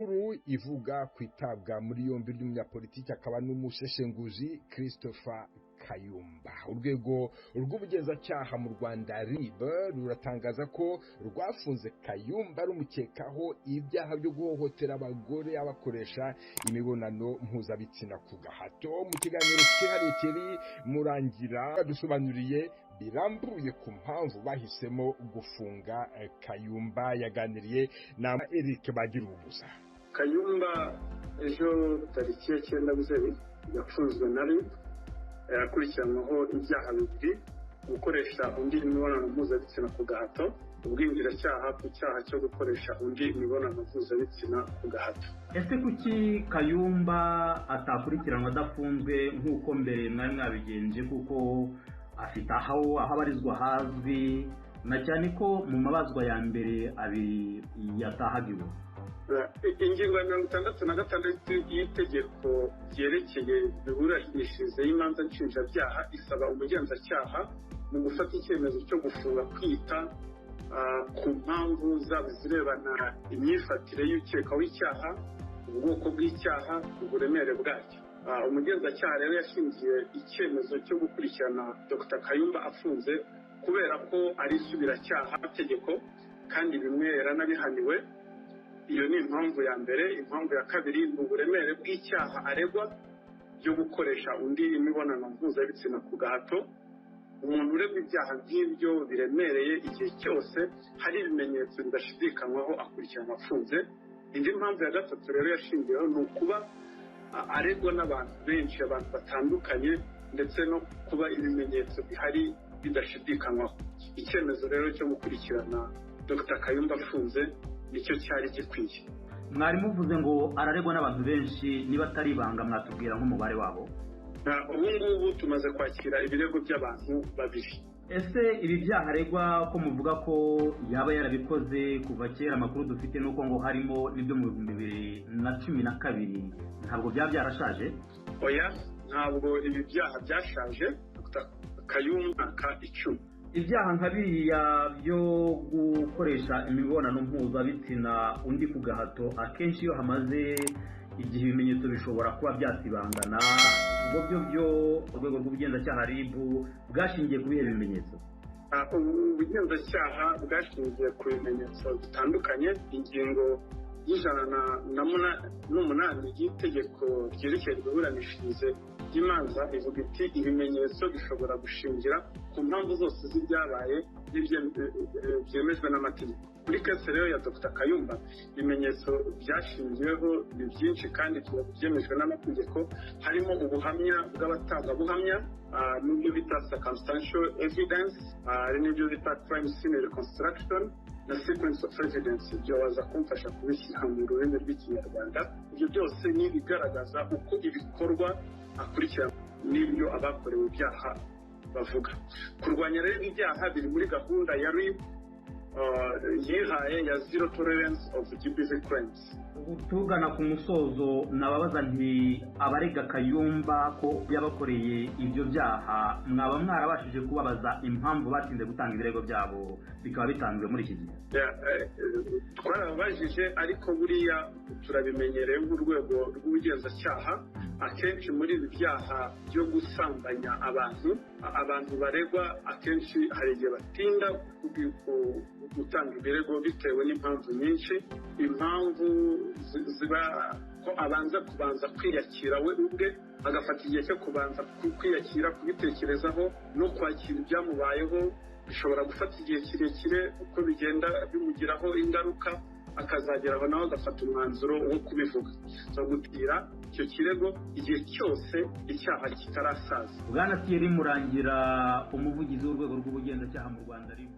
Inkuru ivuga kwitabwa muri yombi ry'umunyapolitiki akaba n'umusheshenguzi Christopher Kayumba. Urwego rw'ubugenzacyaha mu Rwanda RIB ruratangaza ko rwafunze Kayumba rumukekaho ibyaha byo guhohotera abagore abakoresha imibonano mpuzabitsina ku gahato. Mu kiganiro cyihariye kiri Murangira dusobanuriye birambuye ku mpamvu bahisemo gufunga Kayumba. Yaganiriye na Eric Bagirubusa. Kayumba ejo tariki ya 9 Nzeri yafunzwe na RIB akurikiranwaho ibyaha bibiri: gukoresha undi imibonano mpuzabitsina ku gahato, ubwinjiracyaha ku cyaha cyo gukoresha undi imibonano mpuzabitsina ku gahato. Ese kuki Kayumba atakurikiranwa adafunzwe nk'uko mbere mwari mwabigenje, kuko afite aho abarizwa hazwi, na cyane ko mu mabazwa ya mbere abiri yatahagiwe? Ingingo ya 66 y'itegeko ryerekeye imiburanishirize y'imanza nshinjabyaha isaba umugenzacyaha mu gufata icyemezo cyo gufunga kwita ku mpamvu zaba zirebana imyifatire y'ukekaho icyaha, ubwoko bw'icyaha, uburemere bwacyo. Umugenzacyaha rero yashingiye icyemezo cyo gukurikirana Dr. Kayumba afunze kubera ko ari isubiracyaha tegeko kandi bimwe yaranabihaniwe. Iyo ni impamvu ya mbere. Impamvu ya kabiri ni uburemere bw'icyaha aregwa byo gukoresha undi imibonano mpuzabitsina ku gahato. Umuntu uregwa ibyaha nk'ibyo biremereye igihe cyose hari ibimenyetso bidashidikanywaho akurikiranwa afunze. Indi mpamvu ya gatatu rero yashingiyeho ni ukuba aregwa n'abantu benshi, abantu batandukanye, ndetse no kuba ibimenyetso bihari bidashidikanywaho. Icyemezo rero cyo gukurikirana Dr. Kayumba afunze nicyo cyari gikwiye. Mwari muvuze ngo araregwa n'abantu benshi, niba atari ibanga mwatubwira nk'umubare wabo? Ubu ngubu tumaze kwakira ibirego by'abantu babiri. Ese ibi byaha aregwa ko muvuga ko yaba yarabikoze kuva kera, amakuru dufite nuko ngo harimo n'ibyo mu 2012, ntabwo byaba byarashaje? Oya, ntabwo ibi byaha byashaje. Dr. Kayumba ka 10. Ibyaha nka biriya byo gukoresha imibonano mpuzabitsina undi ku gahato, akenshi iyo hamaze igihe ibimenyetso bishobora kuba byasibangana. Ubwo byo urwego rw'ubugenzacyaha RIB bwashingiye ku bihe bimenyetso? Ubugenzacyaha bwashingiye ku bimenyetso bitandukanye. Ingingo y'108 y'itegeko ryerekeye imiburanishirize y'imanza ivuga iti ibimenyetso bishobora gushingira ku mpamvu zose z'ibyabaye byemejwe n'amategeko. Kuri kese rero ya Dr. Kayumba ibimenyetso byashingiweho ni byinshi kandi byemejwe n'amategeko, harimo ubuhamya bw'abatangabuhamya n'ibyo bita circumstantial evidence, hari n'ibyo bita crime scene reconstruction na sequence of evidence. Ibyo waza kumfasha kubishyira mu rurimi rw'Ikinyarwanda. Ibyo byose ni ibigaragaza uko ibikorwa akurikirana n'ibyo abakorewe ibyaha bavuga. Kurwanya rero ibyaha biri muri gahunda ya RIB yihaye ya zero tolerance of GBV crimes. Tugana ku musozo, nababaza nti abarega Kayumba ko yabakoreye ibyo byaha, mwaba mwarabashije kubabaza impamvu batinze gutanga ibirego byabo bikaba bitanzwe muri iki gihe? Twarababajije, ariko buriya turabimenyereye nk'urwego rw'ubugenzacyaha. Akenshi muri ibi byaha byo gusambanya abantu baregwa, akenshi hari igihe batinda gutanga ibirego bitewe n'impamvu nyinshi. Impamvu ziba ko kubanza kwiyakira we ubwe, agafata igihe cyo kubanza kwiyakira, kubitekerezaho no kwakira ibyamubayeho. Bishobora gufata igihe kirekire uko bigenda bimugiraho ingaruka, akazageraho nawe agafata umwanzuro wo kubivuga. So gutira icyo kirego igihe cyose icyaha kitarasaza. Bwana Thierry Murangira, umuvugizi w'urwego rw'ubugenzacyaha mu Rwanda RIB.